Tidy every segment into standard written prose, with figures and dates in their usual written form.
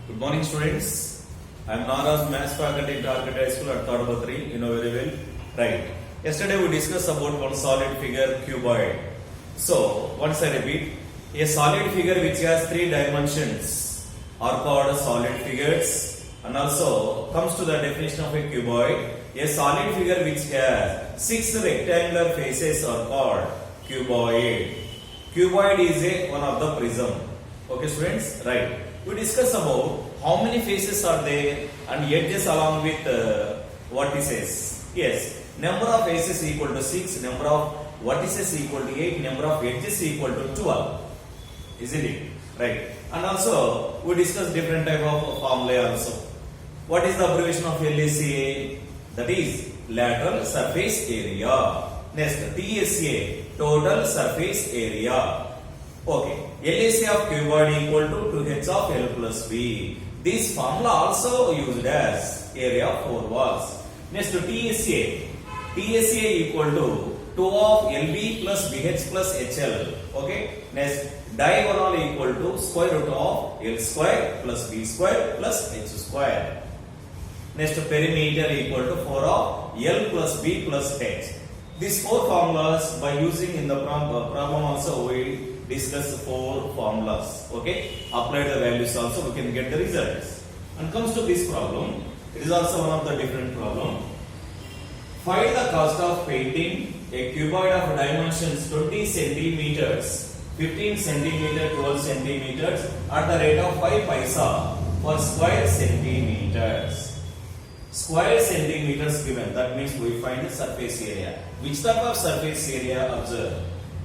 Good morning, students. I am Naraz, Maths faculty in Target High School at Tadabatri. You know very well, right? Yesterday we discussed about one solid figure, cuboid. So once I repeat, a solid figure which has three dimensions are called solid figures, and also comes to the definition of a cuboid. A solid figure which has six rectangular faces are called cuboid. Cuboid is one of the prism. Okay, students, right? We discuss about how many faces are there and edges along with vertices. Yes, number of faces equal to 6, number of vertices equal to 8, number of edges equal to 12. Isn't it? Right. And also we discuss different type of formulae also. What is the abbreviation of LACA? That is lateral surface area. Next, TSA, total surface area. Okay, LAC of cuboid equal to 2h of L plus B. This formula also used as area of four walls. Next to TSA. TSA equal to 2 of LB plus BH plus HL. Okay. Next, diagonal equal to square root of L square plus B square plus H square. Next, perimeter equal to 4 of L plus B plus H. These four formulas, by using in the problem also, we discuss four formulas. Okay, apply the values also, we can get the results. And comes to this problem, it is also one of the different problem. Find the cost of painting a cuboid of dimensions 20 centimeters, 15 centimeter, 12 centimeters at the rate of 5 paisa for square centimeters. Square centimeters given, that means we find the surface area. Which type of surface area observe?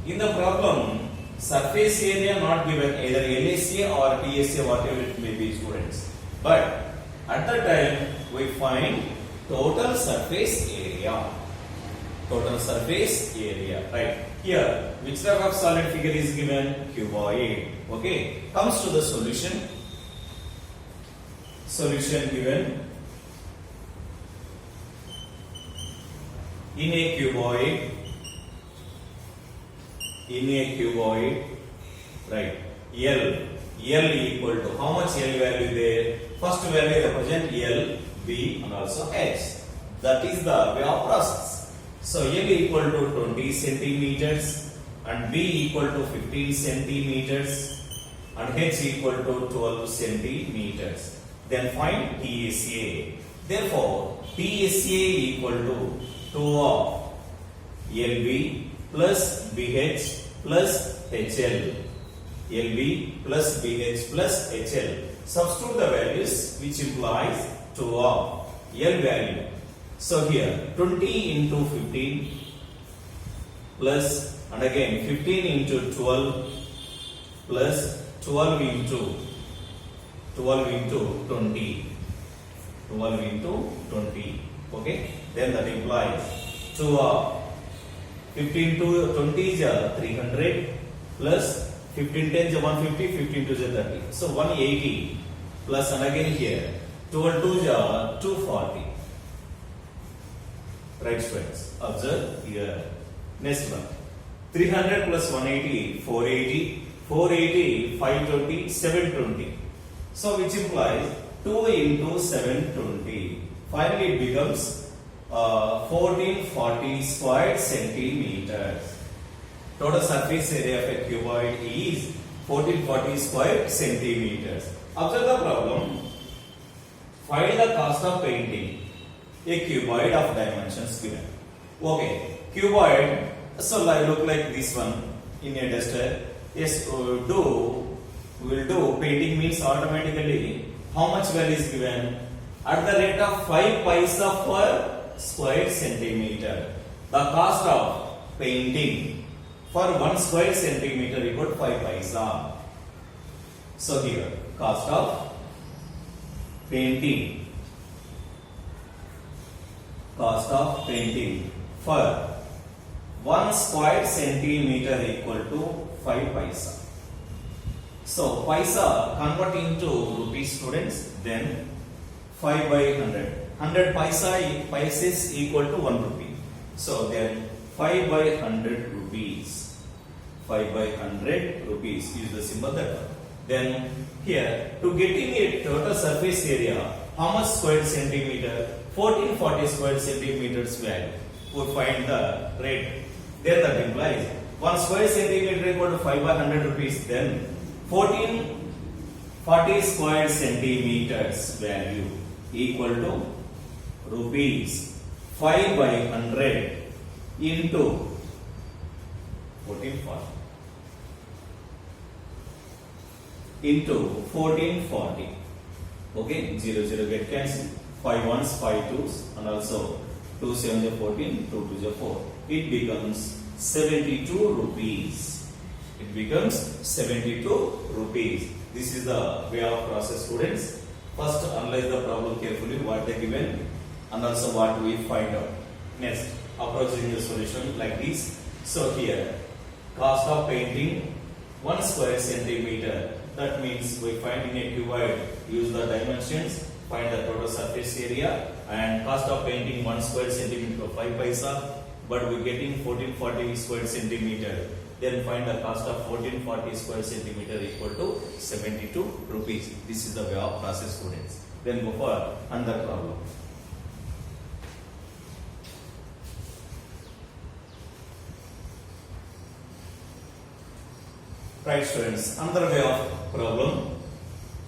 In the problem, surface area not given, either LACA or TSA, whatever it may be, students. But at the time we find total surface area. Total surface area, right? Here, which type of solid figure is given? Cuboid. Okay, comes to the solution. Solution given. In a cuboid, right, L equal to, how much L value there? First value represent L, B and also H. That is the way of process. So L equal to 20 centimeters and B equal to 15 centimeters and H equal to 12 centimeters. Then find TSA. Therefore, TSA equal to 2 of LB plus BH plus HL. LB plus BH plus HL. Substitute the values, which implies 2 of L value. So here 20 into 15 plus, and again 15 into 12 plus 12 into 20. 12 into 20. Okay, then that implies 2 of 15 to 20 is 300 plus 15 10 is 150, 15 2 is 30. So 180 plus, and again here 12 2 is 240. Right, students? Observe here. Next one. 300 plus 180, 480, 480, 520, 720. So which implies 2 into 720. Finally, it becomes 1440 square centimeters. Total surface area of a cuboid is 1440 square centimeters. Observe the problem. Find the cost of painting a cuboid of dimensions given. Okay, cuboid. So I look like this one in a duster. Yes, we will do painting means automatically how much value is given? At the rate of 5 paisa per square centimeter. The cost of painting for 1 square centimeter equal to 5 paisa. So here, cost of painting. Cost of painting for 1 square centimeter equal to 5 paisa. So paisa convert into rupees, students, then 5 by 100. 100 paisa equal to 1 rupee. So then 5 by 100 rupees. 5 by 100 rupees. Use the symbol that one. Then Here, to getting a total surface area, how much square centimeter? 1440 square centimeters value. We find the rate. Then that implies 1 square centimeter equal to 500 rupees. Then 1440 square centimeters value equal to rupees 5 by 100 into 1440 into 1440. Okay, 0 get cancelled. 5 ones, 5 twos, and also 2 7s are 14, 2 2s are 4. It becomes 72 rupees. It becomes 72 rupees. This is the way of process, students. First, analyze the problem carefully, what they given, and also what we find out. Next, approaching the solution like this. So here, cost of painting 1 square centimeter. That means we find in a cuboid, use the dimensions, find the total surface area, and cost of painting 1 square centimeter 5 paisa, but we are getting 1440 square centimeter. Then find the cost of 1440 square centimeter equal to 72 rupees. This is the way of process, students. Then go for another problem. Right, students, another way of problem.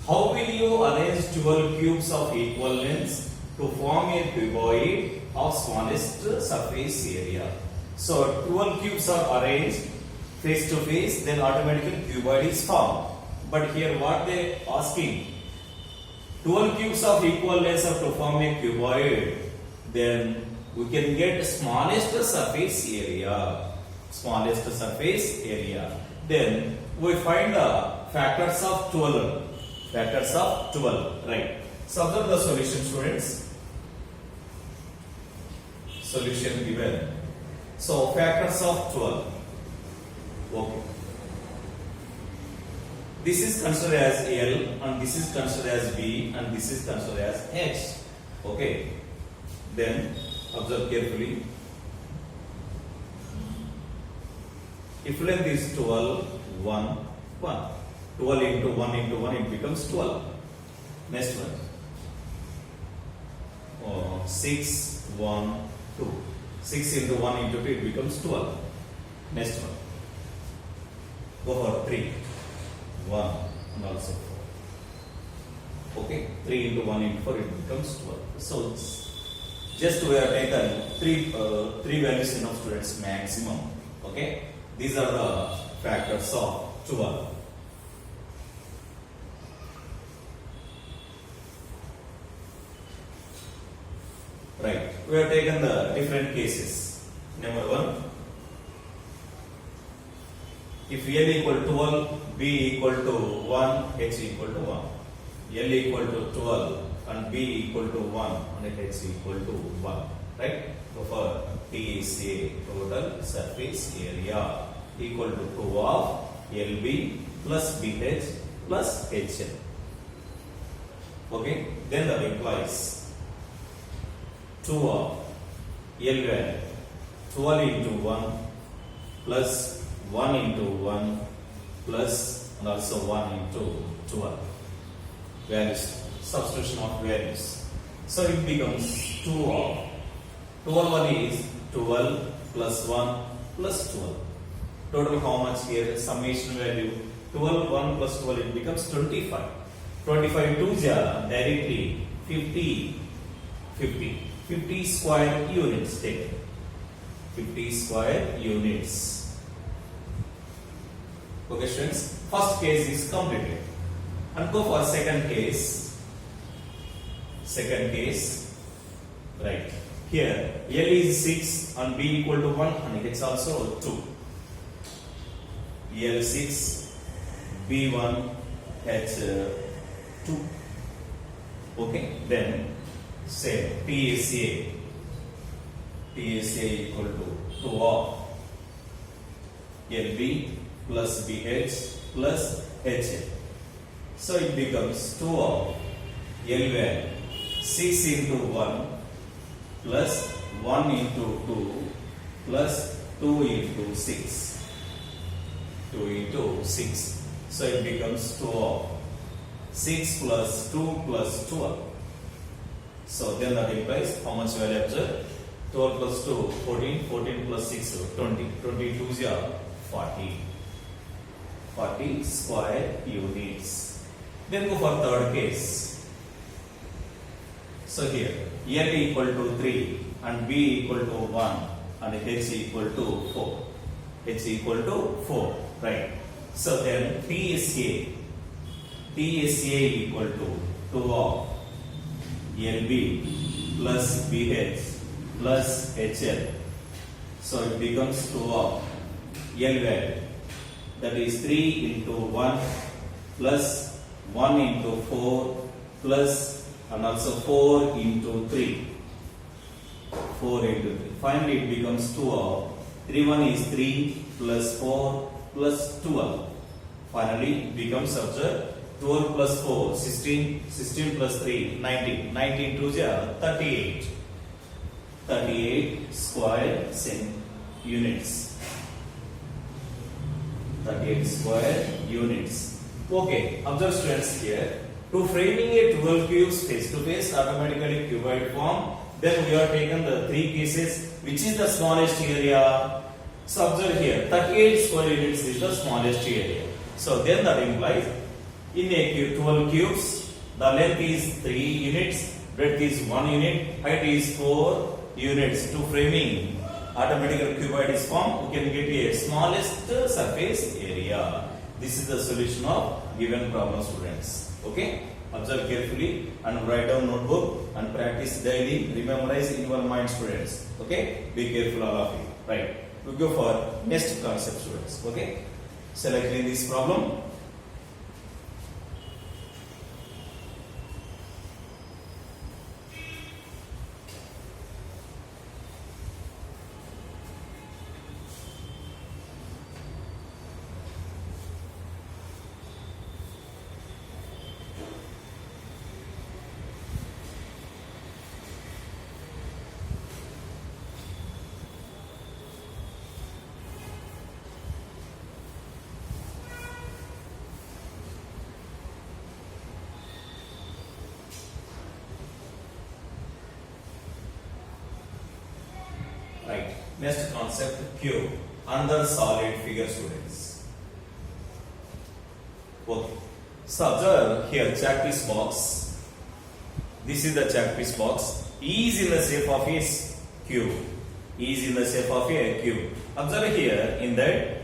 How will you arrange 12 cubes of equal lengths to form a cuboid of smallest surface area? So 12 cubes are arranged face to face, then automatically cuboid is formed. But here what they asking, 12 cubes of equal lengths are to form a cuboid, then we can get smallest surface area. Smallest surface area. Then we find the factors of 12. Factors of 12, right? So observe the solution, students. Solution given. So factors of 12. Okay. This is considered as L, and this is considered as B, and this is considered as H. Okay. Then observe carefully. If length is 12, 1, 1. 12 into 1 into 1, it becomes 12. Next one. 6, 1, 2. 6 into 1 into 2, it becomes 12. Next one. Go for 3. 1 and also 4. Okay. 3 into 1 into 4, it becomes 12. So, just we have taken three values enough, students, maximum. Okay. These are the factors of 12. Right. We have taken the different cases. Number 1. If L equal to 12, B equal to 1, H equal to 1. L equal to 12 and B equal to 1 and H equal to 1. Right? So for TSA, total surface area, equal to 2 of LB plus BH plus HL. Okay? Then that implies 2 of L value 12 into 1 plus 1 into 1 plus and also 1 into 12 values, substitution of values. So it becomes 2 of 12 is 12 plus 1 plus 12. Total how much here? Summation value 12, 1 plus 12, it becomes 25. 25 2s are directly 50. 50 square units taken. 50 square units. Okay, students. First case is completed. And go for second case. Second case. Right. Here, L is 6 and B equal to 1 and H also 2. L 6, B 1, H 2. Okay, then say TSA equal to 2 of LB plus BH plus HL. So it becomes 2 of L value 6 into 1 plus 1 into 2 plus 2 into 6. 2 into 6. So it becomes 2 of 6 plus 2 plus 12. So then that implies how much value observed? 12 plus 2, 14, 14 plus 6, 20. 22 is 40. 40 square units. Then go for third case. So here, L equal to 3 and B equal to 1 and H equal to 4. H equal to 4, right? So then T is A. T is A equal to 2 of LB plus BH plus HL. So it becomes 2 of L, that is 3 into 1 plus 1 into 4 plus and also 4 into 3. 4 into 3. Finally it becomes 2 of 3 1 is 3 plus 4 plus 12. Finally it becomes observe 12 plus 4, 16, 16 plus 3, 19. 19 to 38. 38 square units. 38 square units. Okay, observe students here. To framing a 12 cubes face to face automatically cuboid form, then we have taken the 3 cases. Which is the smallest area? So observe here, 38 square units is the smallest area. So then that implies in a cube, 12 cubes, the length is 3 units, breadth is 1 unit, height is 4 units. To framing automatically cuboid is formed, we can get a smallest surface area. This is the solution of given problem, students. Okay, observe carefully and write down notebook and practice daily. Memorize in your mind, students. Okay, be careful all of you. Right, we go for next concept, students. Okay, shall I clean this problem? Right. Next concept, cube. Under solid figure, students. Okay. So observe here, check this box. This is the check piece box. E is in the shape of a cube. E is in the shape of a cube. Observe here in that.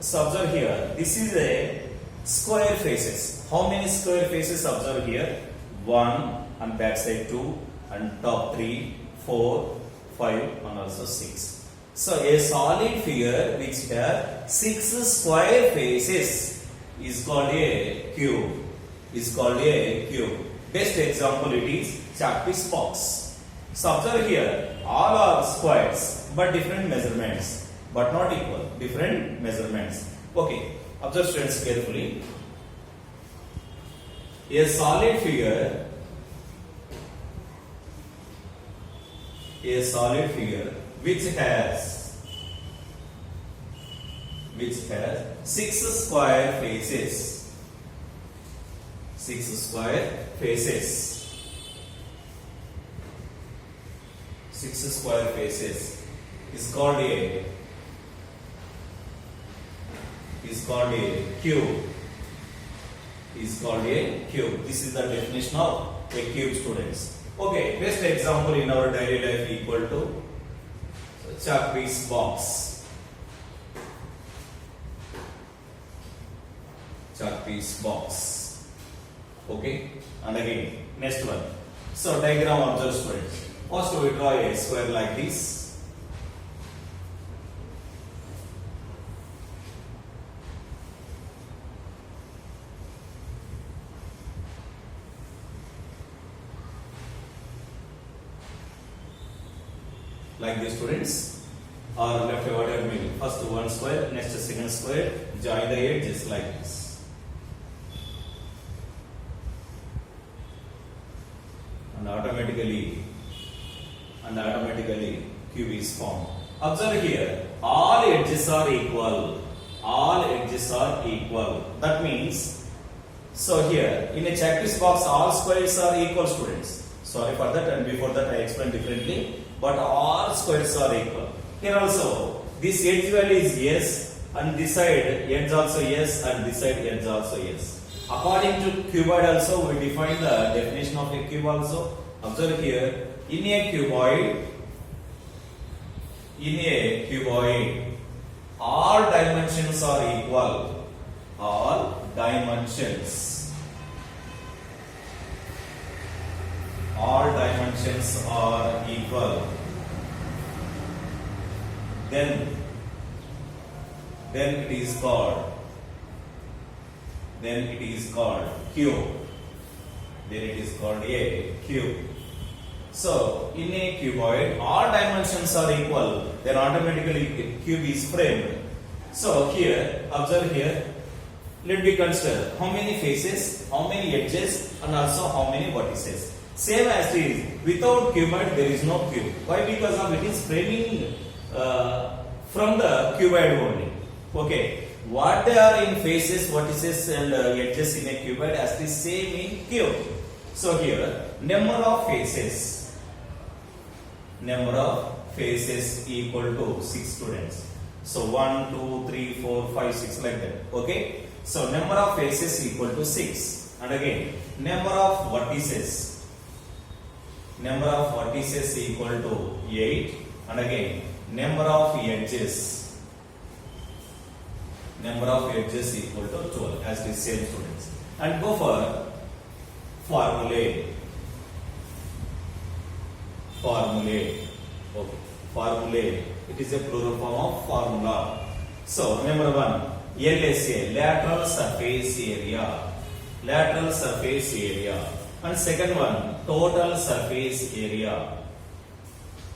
So observe here. This is a square faces. How many square faces? Observe here. 1 and back side 2 and top 3, 4, 5 and also 6. So a solid figure which has 6 square faces is called a cube. Best example it is chalk piece box. So observe here, all are squares but different measurements, but not equal. Different measurements. Okay, observe students carefully. A solid figure. A solid figure which has 6 square faces. 6 square faces. 6 square faces is called a cube. Is called a cube. This is the definition of a cube, students. Okay, best example in our daily life equal to chalk piece box. Chalk piece box. Okay, and again next one. So diagram observe, students. First we draw a square like this. Like this, students, or left order mean first one square, next second square, join the edges like this, and automatically cube is formed. Observe here, all edges are equal. All edges are equal. That means, so here in a checklist box all squares are equal, students. Sorry for that, and before that I explained differently, but all squares are equal. Here also this edge value is yes, and this side edge also yes, and this side edge also yes. According to cuboid also we define the definition of a cube also. Observe here, in a cuboid all dimensions are equal. All dimensions are equal. Then it is called cube. Then it is called a cube. So in a cuboid all dimensions are equal, then automatically cube is framed. So here, observe here, let me consider how many faces, how many edges, and also how many vertices. Same as it is, without cuboid there is no cube. Why? Because of it is framing from the cuboid only. Okay, what they are in faces, vertices, and edges in a cuboid as the same in cube. So here, number of faces equal to 6, students. So 1, 2, 3, 4, 5, 6 like that. Okay. So number of faces equal to 6, and again number of vertices equal to 8, and again number of edges equal to 12 as the same, students. And go for formulae. Okay. Formulae. It is a plural form of formula. So number 1, LSA, lateral surface area. And second one, total surface area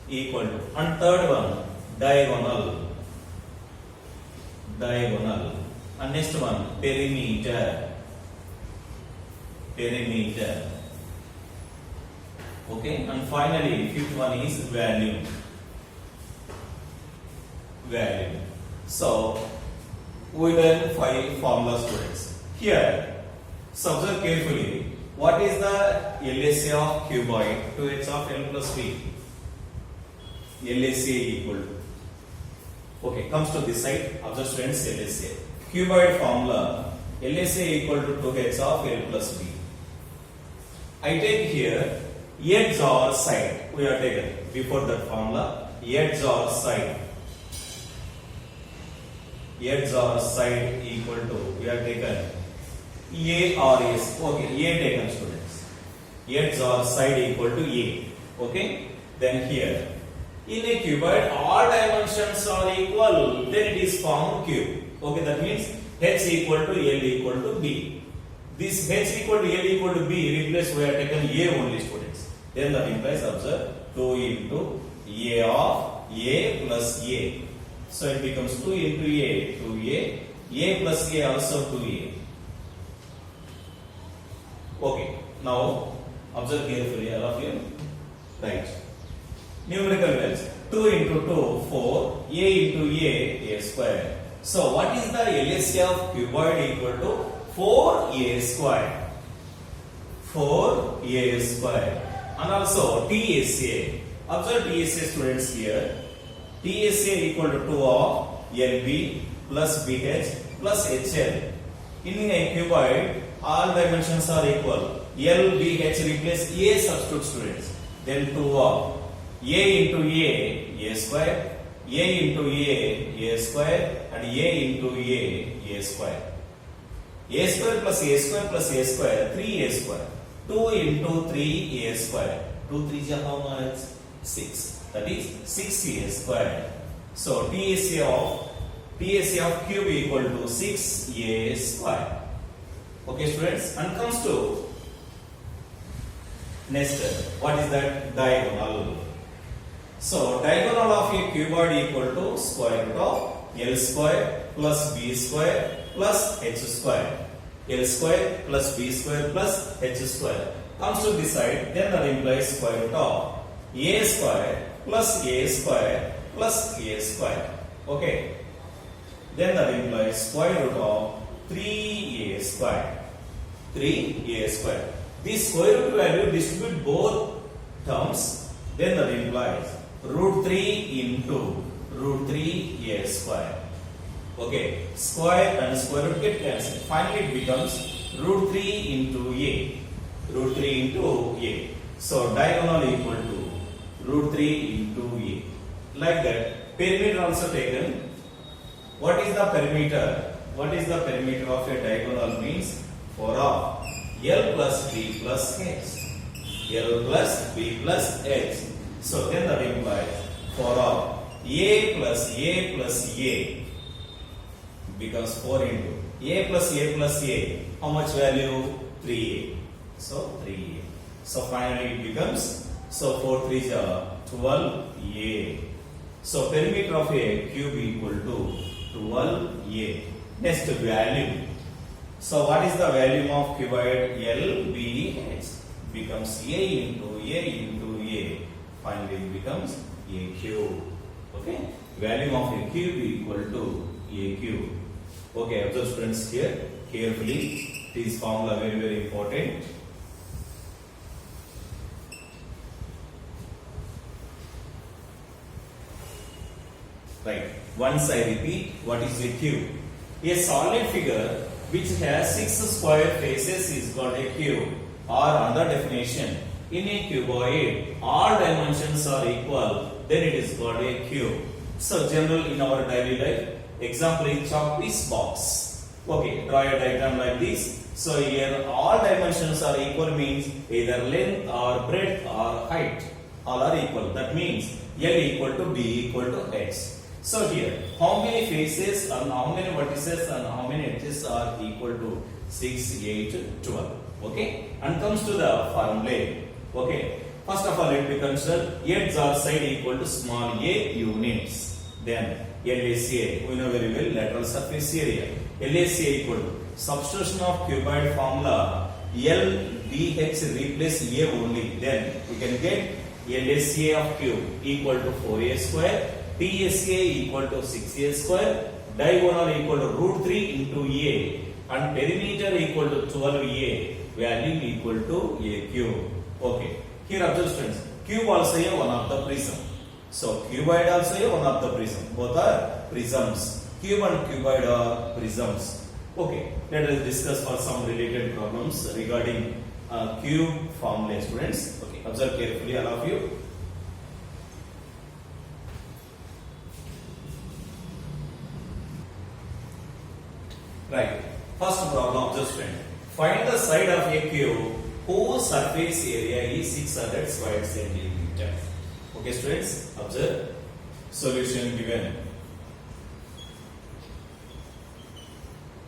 equal to. And third one, diagonal. And next one, perimeter. Okay. And finally, fifth one is value. So we done 5 formula, students. Here, so observe carefully. What is the LSA of cuboid? 2h of L plus B. LSA equal to. Okay, comes to this side. Observe, students, LSA. Cuboid formula. LSA equal to 2h of L plus B. I take here edge or side. We are taken before that formula. Edge or side. Equal to, we have taken A or S. Okay, A taken, students. Edge or side equal to A. Okay. Then here, in a cuboid, all dimensions are equal. Then it is formed cube. Okay, that means H equal to L equal to B. This H equal to L equal to B replace, we have taken A only, students. Then that implies, observe, 2 into A of A plus A. So it becomes 2 into A, 2A. A plus A also 2A. Okay. Now observe carefully, all of you. Right. Numerical values. 2 into 2, 4. A into A square. So what is the LSA of cuboid equal to? 4A square. 4A square. And also TSA. Observe TSA, students, here. TSA equal to 2 of LB plus BH plus HL. In a cuboid, all dimensions are equal. L, B, H replace A substitute, students. Then 2 of A into A square, A into A square, and A into A square. A square plus A square plus A square, 3A square. 2 into 3A square. 2 3 is how much? 6. That is 6A square. So TSA of cube equal to 6A square. Okay, students. And comes to next, what is that? Diagonal. So diagonal of a cuboid equal to square root of L square plus B square plus H square. L square plus B square plus H square. Comes to this side, then that implies square root of A square plus A square plus A square. Okay. Then that implies square root of 3a square. 3a square. The square root value distribute both terms, then that implies root 3 into root 3a square. Okay, square and square root get cancelled. Finally, it becomes root 3 into a. Root 3 into a. So diagonal equal to root 3 into a. Like that, perimeter also taken. What is the perimeter? What is the perimeter of a diagonal means? 4 of L plus B plus X. L plus B plus X. So then that implies 4 of A plus A plus A becomes 4 into A plus A plus A. How much value? 3A. So 3A. So finally it becomes, so 4 3s are 12A. So perimeter of a cube equal to 12A. Next value. So what is the value of cuboid LBH? Becomes A into A. Finally it becomes A cube. Okay. Value of a cube equal to A cube. Okay, observe students here carefully. This formula very very important. Right. Once I repeat, what is a cube? A solid figure which has 6 square faces is called a cube. Or another definition, in a cuboid, all dimensions are equal, then it is called a cube. So general in our daily life, example is chalk piece box. Okay, draw a diagram like this. So here all dimensions are equal means either length or breadth or height. All are equal. That means L equal to B equal to X. So here, how many faces and how many vertices and how many edges are equal to 6, 8, 12. Okay, and comes to the formula. Okay, first of all, let me consider edge or side equal to small a units. Then LACA, we know very well, lateral surface area. LACA equal to substitution of cuboid formula LBH replace A only. Then we can get LACA of cube equal to 4a square. TSA equal to 6a square, diagonal equal to root 3 into a, and perimeter equal to 12a, value equal to a cube. Okay, here observe students, cube also a one of the prism. So cuboid also a one of the prism. Both are prisms. Cube and cuboid are prisms. Okay, let us discuss for some related problems regarding cube formula, students. Okay, observe carefully all of you. Right. First problem, observe student. Find the side of a cube whose surface area is 600 square centimeters. Okay, students, observe. Solution given.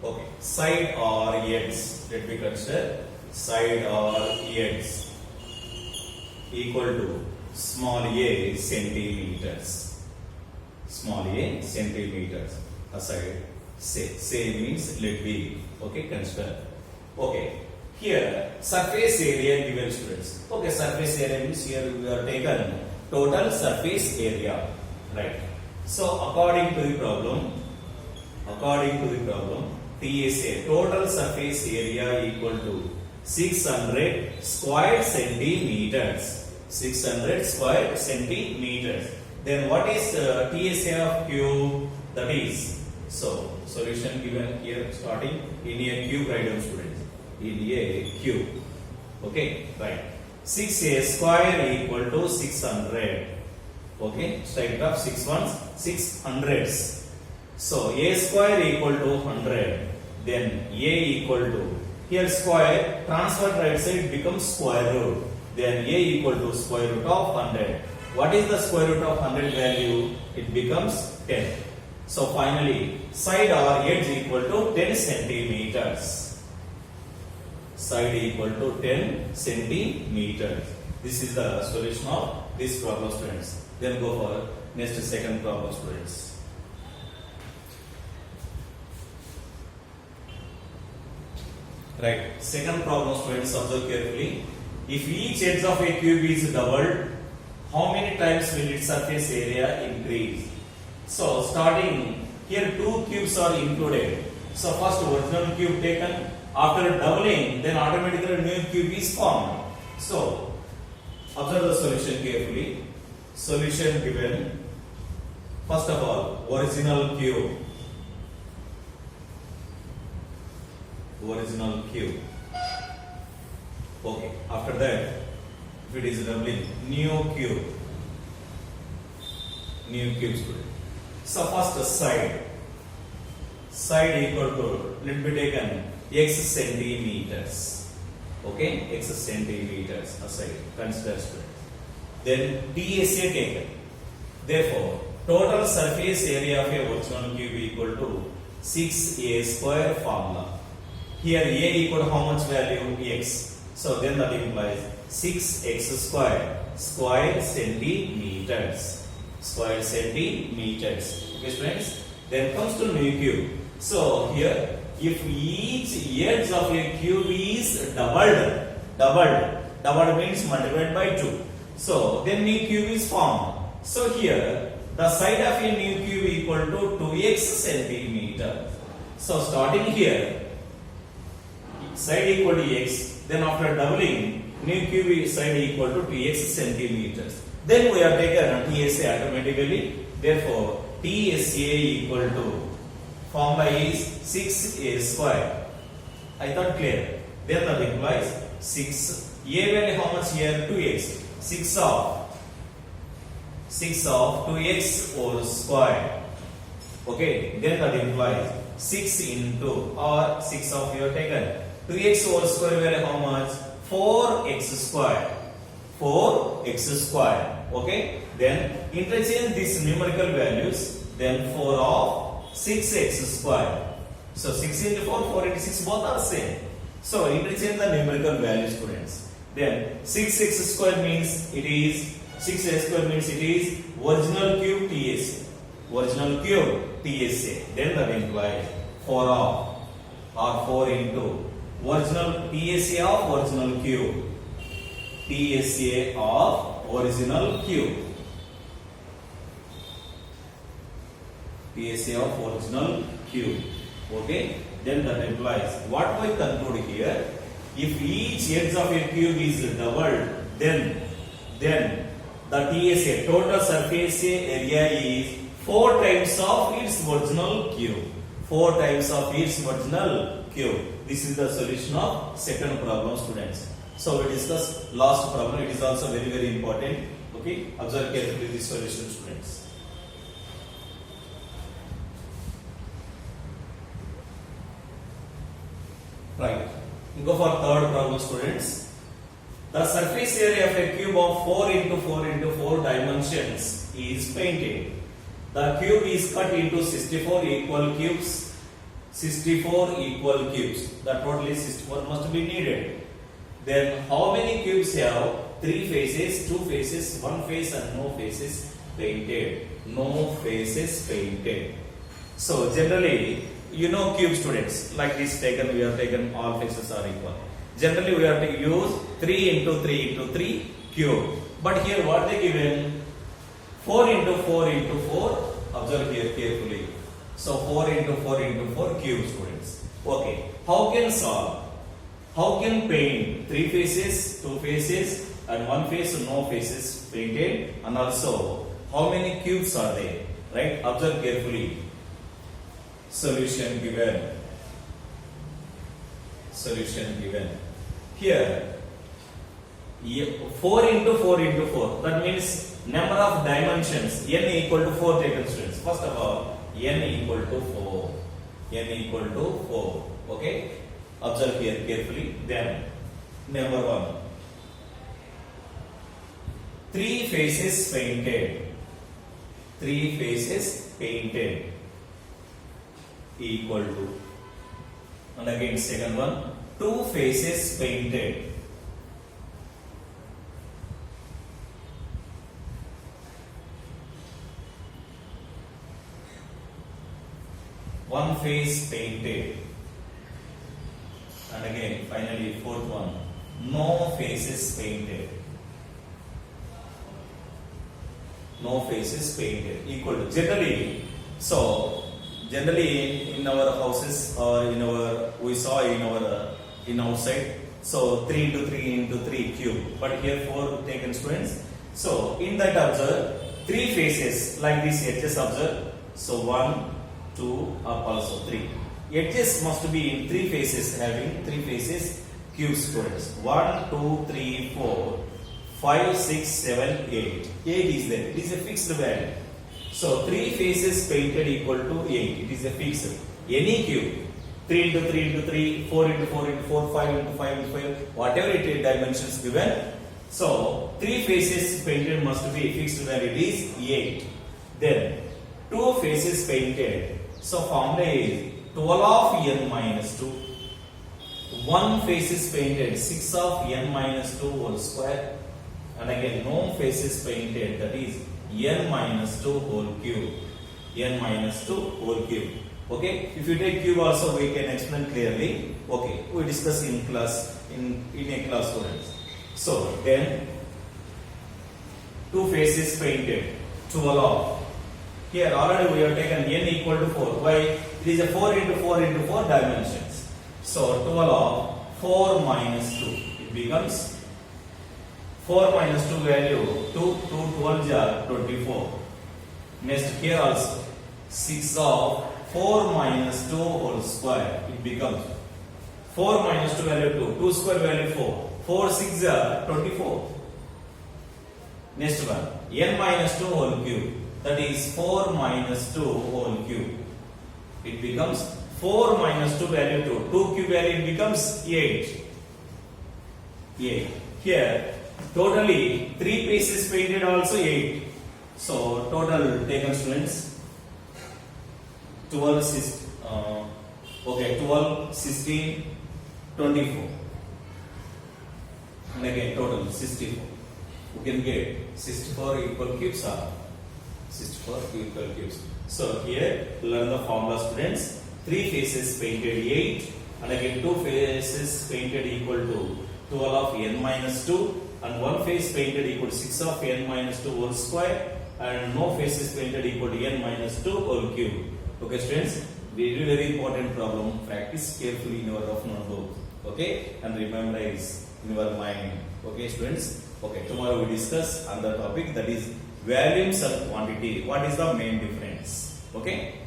Okay, side or edge. Let me consider side or edge equal to small a centimeters. Small a centimeters. Aside. Say means let be. Okay, consider. Okay, here surface area given, students. Okay, surface area means here we are taken total surface area, right? So according to the problem, TSA total surface area equal to 600 square centimeters. 600 square centimeters. Then what is TSA of cube? That is. So, solution given here starting in a cube, right down, students. In a cube. Okay, right. 6a square equal to 600. Okay, straight up 6 ones, 6 hundreds. So, a square equal to 100. Then a equal to, here square, transfer right side becomes square root. Then a equal to square root of 100. What is the square root of 100 value? It becomes 10. So finally, side or edge equal to 10 centimeters. Side equal to 10 centimeters. This is the solution of this problem, students. Then go for next second problem, students. Right. Second problem, students, observe carefully. If each edge of a cube is doubled, how many times will its surface area increase? So starting here, two cubes are included. So first original cube taken, after doubling, then automatically new cube is formed. So observe the solution carefully. Solution given. First of all, original cube. Original cube. Okay. After that, if it is doubling, new cube. New cube student. So first side. Side equal to, let be taken x centimeters. Okay, x centimeters aside. Consider student. Then DSA taken. Therefore, total surface area of a original cube equal to 6a square formula. Here a equal to how much value? X. So then that implies 6x square. Square centimeters. Square centimeters. Okay students. Then comes to new cube. So here, if each edge of a cube is doubled means multiplied by 2. So then new cube is formed. So here, the side of a new cube equal to 2x centimeter. So starting here, side equal to x. Then after doubling, new cube side equal to 2x centimeters. Then we have taken TSA automatically. Therefore, TSA equal to formula is 6a square. I thought clear. Then that implies 6. A value how much here? 2x. 6 of 2x whole square. Okay. Then that implies 6 into or 6 of you have taken. 2x whole square value how much? 4x square. 4x square. Okay. Then interchange these numerical values. Then 4 of 6x square. So 6 into 4, 4 into 6 both are same. So interchange the numerical values students. Then 6x square means it is 6x square means it is original cube TSA. Original cube TSA. Then that implies 4 of or 4 into original TSA of original cube. TSA of original cube. TSA of original cube. Okay. Then that implies what we conclude here. If each edge of a cube is doubled, then the TSA total surface area is 4 times of its original cube. 4 times of its original cube. This is the solution of second problem, students. So we discuss last problem. It is also very, very important. Okay. Observe carefully this solution, students. Right. Go for third problem, students. The surface area of a cube of 4 into 4 into 4 dimensions is painted. The cube is cut into 64 equal cubes. 64 equal cubes. The total is 64 must be needed. Then how many cubes have 3 faces, 2 faces, 1 face and no faces painted? No faces painted. So generally, you know cube, students, like this taken, we have taken all faces are equal. Generally we have to use 3 into 3 into 3 cube. But here what they given? 4 into 4 into 4. Observe here carefully. So 4 into 4 into 4 cube, students. Okay. How can solve? How can paint 3 faces, 2 faces and 1 face, no faces painted? And also how many cubes are there? Right? Observe carefully. Solution given. Solution given. Here 4 into 4 into 4. That means number of dimensions n equal to 4 taken, students. First of all, n equal to 4. N equal to 4. Okay. Observe here carefully. Then number 1. 3 faces painted. 3 faces painted equal to, and again second one, 2 faces painted. One face painted. And again finally fourth one, no faces painted. No faces painted equal to. Generally, so generally in our houses or in our, we saw in our in outside, so 3 into 3 into 3 cube, but here 4 taken students. So in that observe 3 faces like this edges observe, so 1 2 up also 3 edges must be in 3 faces, having 3 faces cube students. 1 2 3 4 5 6 7 8 is there, it is a fixed value. So 3 faces painted equal to 8, it is a fixed. Any cube 3 into 3 into 3, 4 into 4 into 4, 5 into 5 into 5, whatever it is dimensions given. So 3 faces painted must be fixed value, it is 8. Then 2 faces painted, so formula is 12 of n minus 2. 1 faces painted, 6 of n minus 2 whole square. And again no faces painted, that is n minus 2 whole cube. N minus 2 whole cube. Okay, if you take cube also we can explain clearly. Okay, we discuss in class, in a class students. So then 2 faces painted, 12 of. Here already we have taken n equal to 4. Why? It is a 4 into 4 into 4 dimensions. So 12 of 4 minus 2. It becomes 4 minus 2 value 2, 12 are 24. Next here also 6 of 4 minus 2 whole square. It becomes 4 minus 2 value 2, 2 square value 4. 4 6 are 24. Next one n minus 2 whole cube, that is 4 minus 2 whole cube. It becomes 4 minus 2 value 2, 2 cube value becomes 8. 8. Here totally 3 faces painted also 8. So total taken students 12 16 24, and again total 64. We can get 64 equal cubes are 64 equal cubes. So here learn the formula students. 3 faces painted 8, and again 2 faces painted equal to 12 of n minus 2, and 1 face painted equal to 6 of n minus 2 whole square, and no faces painted equal to n minus 2 whole cube. Okay students, very important problem. Practice carefully in your rough notebook. Okay, and memorize in your mind. Okay students. Okay, tomorrow we discuss another topic, that is volumes and quantity. What is the main difference? Okay.